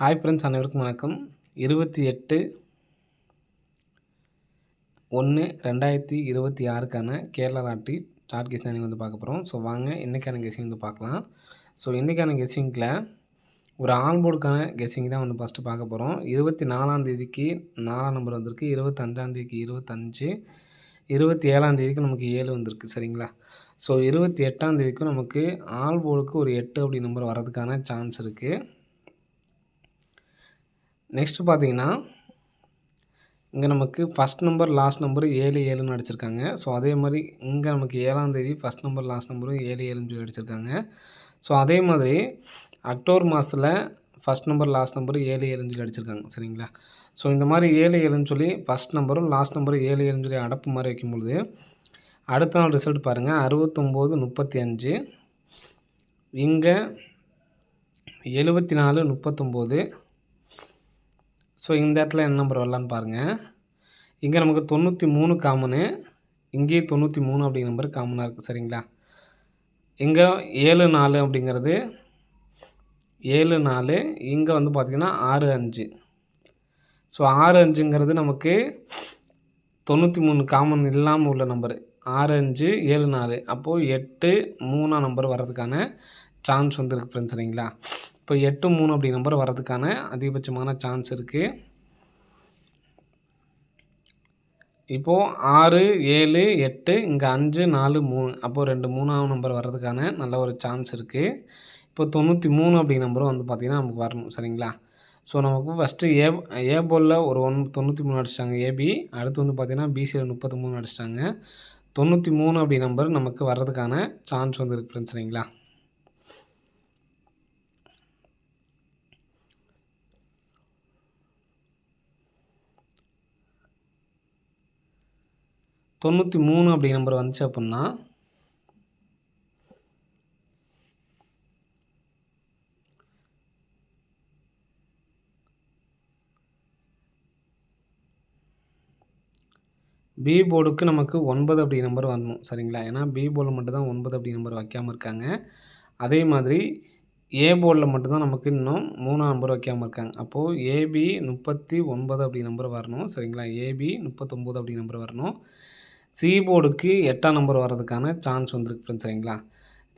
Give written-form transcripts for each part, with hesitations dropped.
Hi friends, அனைவருக்கும் வணக்கம். 28/1/2026க்கான Kerala lottery chart guessing வந்து பார்க்க போகிறோம். ஸோ வாங்க இன்றைக்கான கெஸ்ஸிங் வந்து பார்க்கலாம். ஸோ இன்றைக்கான கெஸ்ஸிங்கில் ஒரு ஆல் போர்டுக்கான கெஸ்ஸிங் தான் வந்து ஃபஸ்ட்டு பார்க்க போகிறோம். 24ஆம் தேதிக்கு 4ஆம் நம்பர் வந்திருக்கு, 25ஆம் தேதிக்கு 25, 27ஆம் தேதிக்கு நமக்கு 7 வந்திருக்கு. சரிங்களா? ஸோ 28ஆம் தேதிக்கும் நமக்கு ஆல் போர்டுக்கு ஒரு 8 அப்படி நம்பர் வர்றதுக்கான சான்ஸ் இருக்குது. நெக்ஸ்ட்டு பார்த்தீங்கன்னா, இங்கே நமக்கு ஃபஸ்ட் நம்பர் லாஸ்ட் நம்பரு 7 7ன்னு அடிச்சிருக்காங்க. ஸோ அதே மாதிரி இங்கே நமக்கு 7ஆம் தேதி ஃபஸ்ட் நம்பர் லாஸ்ட் நம்பரும் 7 7ன்னு சொல்லி அடிச்சிருக்காங்க. ஸோ அதே மாதிரி அக்டோபர் மாதத்தில் ஃபஸ்ட் நம்பர் லாஸ்ட் நம்பரு 7 7ன்னு சொல்லி அடிச்சிருக்காங்க. சரிங்களா? ஸோ இந்த மாதிரி 7 7ன்னு சொல்லி ஃபஸ்ட் நம்பரும் லாஸ்ட் நம்பரும் 7 7ன்னு சொல்லி அடப்பு மாதிரி வைக்கும்பொழுது அடுத்த நாள் ரிசல்ட் பாருங்கள். 69 35, இங்கே 74 39. ஸோ இந்த இடத்துல என்ன நம்பர் வரலான்னு பாருங்கள். இங்கே நமக்கு 93 காமனு, இங்கேயும் 93 அப்படிங்கிற நம்பர் காமனாக இருக்குது. சரிங்களா? இங்கே 74 அப்படிங்கிறது 74, இங்கே வந்து பார்த்திங்கன்னா 65. ஸோ 65ங்கிறது நமக்கு 93 காமன் இல்லாமல் உள்ள நம்பரு. 65 74, அப்போது 8 3 நம்பர் வர்றதுக்கான சான்ஸ் வந்து இருக்குது ஃப்ரெண்ட்ஸ். சரிங்களா? இப்போ 8 3 அப்படி நம்பர் வர்றதுக்கான அதிகபட்சமான சான்ஸ் இருக்குது. இப்போது 6 7 8, இங்கே 5 4 3, அப்போது 2 3ஆம் நம்பர் வர்றதுக்கான நல்ல ஒரு சான்ஸ் இருக்குது. இப்போ 93 அப்படி நம்பரும் வந்து பார்த்திங்கன்னா நமக்கு வரணும். சரிங்களா? ஸோ நமக்கு ஃபஸ்ட்டு ஏ போலில் ஒரு 93 அடிச்சிட்டாங்க ஏபி. அடுத்து வந்து பார்த்திங்கன்னா பிசியில் 33 அடிச்சிட்டாங்க. 93 அப்படி நம்பர் நமக்கு வர்றதுக்கான சான்ஸ் வந்து இருக்குது ஃப்ரெண்ட்ஸ். சரிங்களா? தொண்ணூற்றி 3 அப்படி நம்பர் வந்துச்சு அப்படின்னா பி போர்டுக்கு நமக்கு 9 அப்படி நம்பர் வரணும். சரிங்களா? ஏன்னா பி போர்டில் மட்டும் தான் 9 அப்படி நம்பர் வைக்காமல் இருக்காங்க. அதே மாதிரி ஏ போர்டில் மட்டும்தான் நமக்கு இன்னும் 3ஆம் நம்பர் வைக்காமல் இருக்காங்க. அப்போது ஏபி 39 அப்படி நம்பர் வரணும். சரிங்களா? ஏபி 39 அப்படி நம்பர் வரணும். சி போர்டுக்கு 8ஆம் நம்பர் வர்றதுக்கான சான்ஸ் வந்துருக்கு ஃப்ரெண்ட்ஸ். சரிங்களா?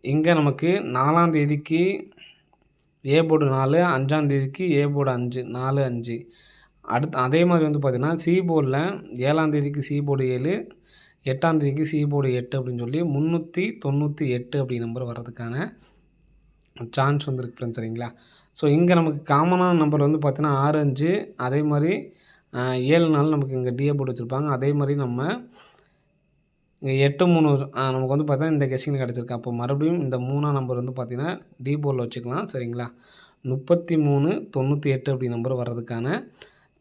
இங்கே நமக்கு 4ஆம் தேதிக்கு ஏ போர்டு 4, 5ஆம் தேதிக்கு ஏ போர்டு 5 4 5. அடுத்து அதே மாதிரி வந்து பார்த்திங்கன்னா சி போர்டில் 7ஆம் தேதிக்கு சி போர்டு 7, 8ஆம் தேதிக்கு சி போர்டு 8 அப்படின்னு சொல்லி 398 அப்படி நம்பர் வர்றதுக்கான சான்ஸ் வந்துருக்கு ஃப்ரெண்ட்ஸ். சரிங்களா? ஸோ இங்கே நமக்கு காமனான நம்பர் வந்து பார்த்திங்கன்னா 6 5, அதே மாதிரி 7 4 நமக்கு இங்கே டிஏ போட்டு வச்சுருப்பாங்க. அதே மாதிரி நம்ம 8 3 நமக்கு வந்து பார்த்தீங்கன்னா இந்த கெஸ்ஸிங்கில் கிடச்சிருக்கு. அப்போ மறுபடியும் இந்த 3ஆம் நம்பர் வந்து பார்த்திங்கன்னா டி போர்டில் வச்சுக்கலாம். சரிங்களா? 33 98 அப்படி நம்பர் வர்றதுக்கான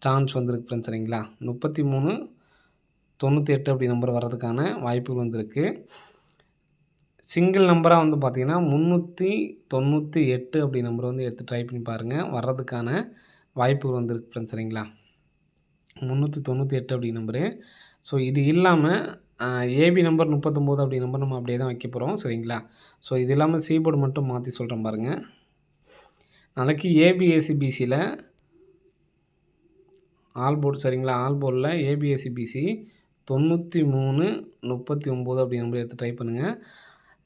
சான்ஸ் வந்துருக்கு ஃப்ரெண்ட்ஸ். சரிங்களா? 33 98 அப்படி நம்பர் வர்றதுக்கான வாய்ப்புகள் வந்துருக்கு. சிங்கிள் நம்பராக வந்து பார்த்திங்கன்னா 398 அப்படி நம்பர் வந்து எடுத்து ட்ரை பண்ணி பாருங்கள். வர்றதுக்கான வாய்ப்புகள் வந்துருக்கு ஃப்ரெண்ட்ஸ். சரிங்களா? 398 அப்படி நம்பரு. ஸோ இது இல்லாமல் ஏபி நம்பர் 39 அப்படி நம்பர் நம்ம அப்படியே தான் வைக்க போகிறோம். சரிங்களா? ஸோ இது இல்லாமல் சி போர்டு மட்டும் மாற்றி சொல்கிறேன் பாருங்கள். நாளைக்கு ஏபிஎஸ்சிபிசியில் ஆல் போர்டு. சரிங்களா? ஆல் போர்டில் ஏபிஎஸ்சிபிசி 93 39 அப்படி நம்பர் எடுத்து ட்ரை பண்ணுங்கள்.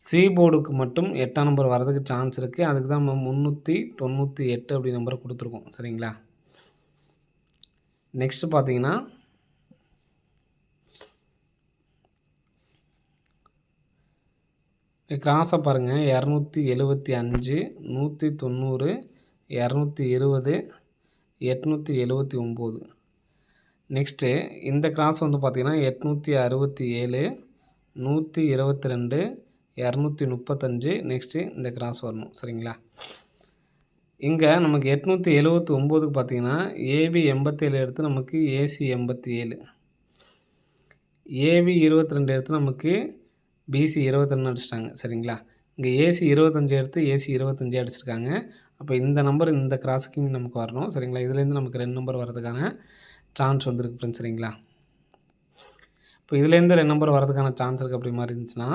சி போர்டுக்கு மட்டும் 8ஆம் நம்பர் வர்றதுக்கு சான்ஸ் இருக்குது. அதுக்கு தான் நம்ம 398 அப்படி நம்பர் கொடுத்துருக்கோம். சரிங்களா? நெக்ஸ்ட்டு பார்த்தீங்கன்னா கிராஸாக பாருங்கள். 275 190 220 879. நெக்ஸ்ட்டு இந்த கிராஸ் வந்து பார்த்திங்கன்னா 867 122 235. நெக்ஸ்ட்டு இந்த கிராஸ் வரணும். சரிங்களா? இங்கே நமக்கு 879க்கு பார்த்திங்கன்னா ஏபி 87 எடுத்து நமக்கு ஏசி 87, ஏபி 22 எடுத்து நமக்கு பிசி 22 அடிச்சிட்டாங்க. சரிங்களா? இங்கே ஏசி 25 எடுத்து ஏசி 25 அடிச்சிருக்காங்க. அப்போ இந்த நம்பர் இந்த கிராஸுக்கு நமக்கு வரணும். சரிங்களா? இதுலேருந்து நமக்கு 2 நம்பர் வர்றதுக்கான சான்ஸ் வந்துருக்கு ஃப்ரெண்ட்ஸ். சரிங்களா? இப்போ இதுலேருந்து 2 நம்பர் வர்றதுக்கான சான்ஸ் இருக்குது. அப்படி மாதிரி இருந்துச்சுன்னா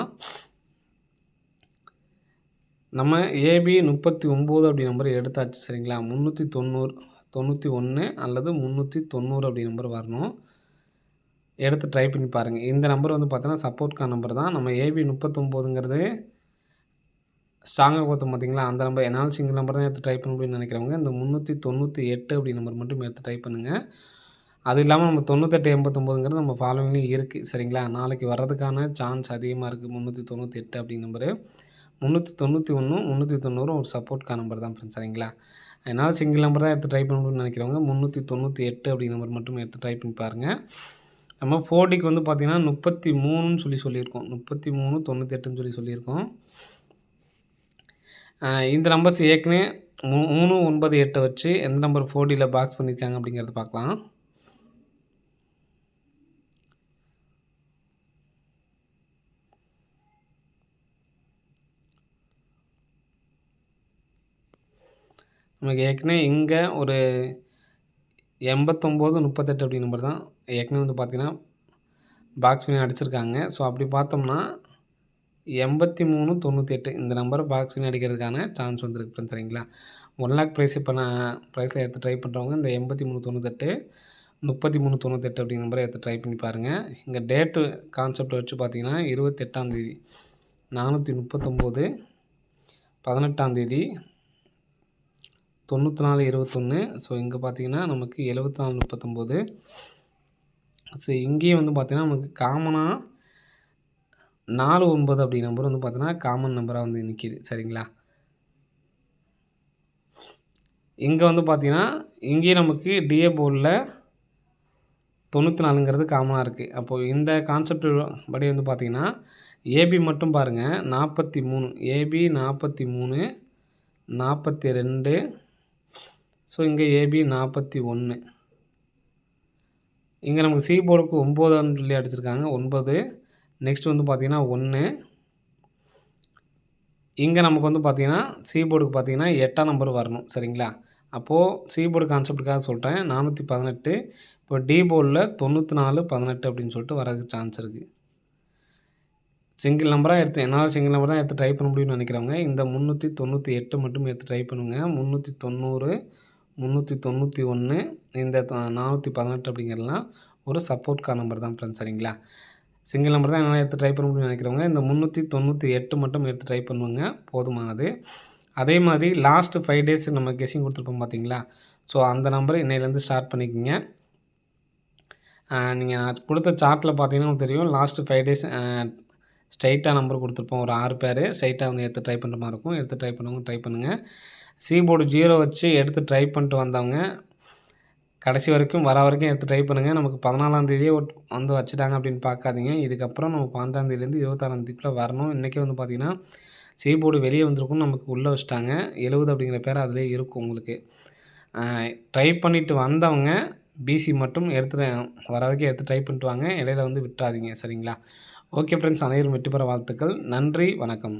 நம்ம ஏபி 39 அப்படி நம்பர் எடுத்தாச்சு சரிங்களா. 390 91 அல்லது 390 அப்படி நம்பர் வரணும். எடுத்து ட்ரை பண்ணி பாருங்கள். இந்த நம்பர் வந்து பார்த்தீங்கன்னா சப்போர்ட்கான நம்பர் தான். நம்ம ஏபி 39ங்கிறது ஸ்ட்ராங்காக கொடுத்தோம் பார்த்தீங்களா, அந்த நம்பர் என்னால் சிங்கிள் நம்பர் தான் எடுத்து ட்ரை பண்ண முடியும்னு நினைக்கிறவங்க இந்த 398 அப்படி நம்பர் மட்டும் எடுத்து ட்ரை பண்ணுங்கள். அது இல்லாமல் நம்ம 98 89ங்கிறது நம்ம ஃபாலோவிங்லேயும் இருக்குது சரிங்களா. நாளைக்கு வர்றதுக்கான சான்ஸ் அதிகமாக இருக்குது. 398 அப்படி நம்பரு 391 390 ஒரு சப்போர்ட்கான நம்பர் தான் ஃப்ரெண்ட்ஸ் சரிங்களா. என்னால் சிங்கிள் நம்பர் தான் எடுத்து ட்ரை பண்ண முடியும்னு நினைக்கிறவங்க 398 அப்படி நம்பர் மட்டும் எடுத்து ட்ரை பண்ணி பாருங்கள். நம்ம 4Dக்கு வந்து பார்த்திங்கன்னா 33ன்னு சொல்லியிருக்கோம். 33 98ன்னு சொல்லியிருக்கோம். இந்த நம்பர்ஸ் ஏற்கனவே 3 9 8 வச்சு எந்த நம்பர் 4Dயில் பாக்ஸ் பண்ணியிருக்காங்க அப்படிங்கிறத பார்க்கலாம். நமக்கு ஏற்கனவே இங்கே ஒரு 89 38 அப்படி நம்பர் தான் ஏற்கனவே வந்து பார்த்திங்கன்னா பாக்ஸ் பண்ணி அடிச்சிருக்காங்க. ஸோ அப்படி பார்த்தோம்னா 83 98 இந்த நம்பரை பாக்ஸ் பண்ணி அடிக்கிறதுக்கான சான்ஸ் வந்துருக்கு ஃப்ரெண்ட்ஸ் சரிங்களா. 1 lakh ப்ரைஸ் இப்போ நான் ப்ரைஸில் எடுத்து ட்ரை பண்ணுறவங்க இந்த 83 98 33 98 அப்படி நம்பரை எடுத்து ட்ரை பண்ணி பாருங்கள். இங்கே டேட்டு கான்செப்ட் வச்சு பார்த்தீங்கன்னா 28ஆம் தேதி 439 18ஆம் தேதி 94 21. ஸோ இங்கே பார்த்தீங்கன்னா நமக்கு 74 39. ஸோ இங்கேயும் வந்து பார்த்தீங்கன்னா நமக்கு காமனாக 49 அப்படி நம்பர் வந்து பார்த்தீங்கன்னா காமன் நம்பராக வந்து நிற்கிது சரிங்களா. இங்கே வந்து பார்த்தீங்கன்னா இங்கேயும் நமக்கு டிஏ போர்டில் 94ங்கிறது காமனாக இருக்குது. அப்போது இந்த கான்செப்ட் படி வந்து பார்த்திங்கன்னா ஏபி மட்டும் பாருங்கள் 43 ஏபி 43 42. ஸோ இங்கே ஏபி 41. இங்கே நமக்கு சி போர்டுக்கு 9ன்னு சொல்லி அடிச்சிருக்காங்க 9. நெக்ஸ்ட் வந்து பார்த்திங்கன்னா 1. இங்கே நமக்கு வந்து பார்த்திங்கன்னா சி போர்டுக்கு பார்த்திங்கன்னா 8ஆம் நம்பர் வரணும் சரிங்களா. அப்போது சி போர்டு கான்செப்டுக்காக சொல்கிறேன் 418. இப்போ டி போர்டில் 94 18 அப்படின்னு சொல்லிட்டு வரதுக்கு சான்ஸ் இருக்குது. சிங்கிள் நம்பராக எடுத்து என்னால் சிங்கிள் நம்பர் தான் எடுத்து ட்ரை பண்ண முடியும்னு நினைக்கிறவங்க இந்த 398 மட்டும் எடுத்து ட்ரை பண்ணுங்கள். 390 391 இந்த 418 அப்படிங்கிறதுலாம் ஒரு சப்போர்ட்கான நம்பர் தான் ஃப்ரெண்ட்ஸ் சரிங்களா. சிங்கிள் நம்பர் தான் என்னால் எடுத்து ட்ரை பண்ண முடியும்னு நினைக்கிறவங்க இந்த 398 மட்டும் எடுத்து ட்ரை பண்ணுவாங்க போதுமானது. அதே மாதிரி லாஸ்ட்டு 5 days நம்ம கெஸ்ஸிங் கொடுத்துருப்போம் பார்த்தீங்களா. ஸோ அந்த நம்பரை இன்னையிலேருந்து ஸ்டார்ட் பண்ணிக்கோங்க. நீங்கள் கொடுத்த சார்ட்டில் பார்த்தீங்கன்னா தெரியும் லாஸ்ட்டு 5 days ஸ்ட்ரைட்டாக நம்பர் கொடுத்துருப்போம். ஒரு 6 பேர் ஸ்ட்ரைட்டாக வந்து எடுத்து ட்ரை பண்ணுற மாதிரி இருக்கும். எடுத்து ட்ரை பண்ணவங்க ட்ரை பண்ணுங்கள். சி போர்டு 0 வச்சு எடுத்து ட்ரை பண்ணிட்டு வந்தவங்க கடைசி வரைக்கும் வர வரைக்கும் எடுத்து ட்ரை பண்ணுங்கள். நமக்கு 14ஆம் தேதியே வந்து வச்சுட்டாங்க அப்படின்னு பார்க்காதீங்க. இதுக்கப்புறம் நம்ம 15ஆம் தேதியிலேருந்து 26ஆம் தேதிக்குள்ளே வரணும். இன்றைக்கே வந்து பார்த்திங்கன்னா சி போர்டு வெளியே வந்திருக்கும் நமக்கு உள்ளே வச்சுட்டாங்க. 70 அப்படிங்கிற பேர் அதிலே இருக்கும் உங்களுக்கு. ட்ரை பண்ணிவிட்டு வந்தவங்க பிசி மட்டும் எடுத்து வர வரைக்கும் எடுத்து ட்ரை பண்ணிட்டு வாங்க. இடையில வந்து விட்டுறாதீங்க சரிங்களா. ஓகே ஃப்ரெண்ட்ஸ், அனைவரும் வெற்றி பெற வாழ்த்துக்கள். நன்றி, வணக்கம்.